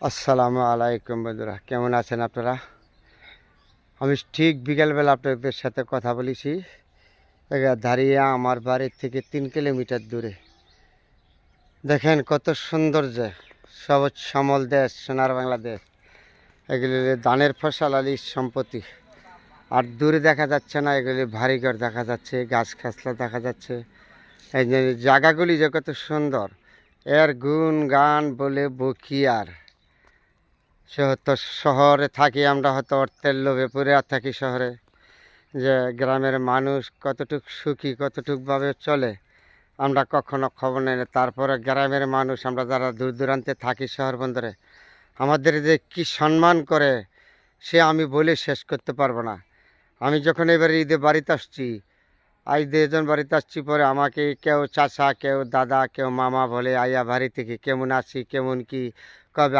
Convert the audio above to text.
আসসালামু আলাইকুম বন্ধুরা, কেমন আছেন আপনারা? আমি ঠিক বিকেলবেলা আপনাদের সাথে কথা বলেছি। দাঁড়িয়ে আমার বাড়ির থেকে 3 কিলোমিটার দূরে দেখেন কত সৌন্দর্য, সবুজ শ্যামল দেশ, সোনার বাংলাদেশ। এগুলি ধানের ফসল আলির সম্পত্তি। আর দূরে দেখা যাচ্ছে না, এগুলি ভারীঘর দেখা যাচ্ছে, গাছ খাসলা দেখা যাচ্ছে। এই যে জায়গাগুলি যে কত সুন্দর, এর গুণ গান বলে বকি আর। সে হয়তো শহরে থাকি আমরা, হয়তো অর্থের লোভে পড়ে আর থাকি শহরে। যে গ্রামের মানুষ কতটুক সুখী, কতটুকভাবে চলে আমরা কখনো খবর নেই না। তারপরে গ্রামের মানুষ আমরা যারা দূর দূরান্তে থাকি শহর বন্দরে, আমাদের যে কি সম্মান করে সে আমি বলে শেষ করতে পারবো না। আমি যখন এবারে ঈদে বাড়িতে আসছি, আজ 2 জন বাড়িতে আসছি, পরে আমাকে কেউ চাচা, কেউ দাদা, কেউ মামা বলে, আইয়া বাড়ি থেকে কেমন আছি, কেমন কি, কবে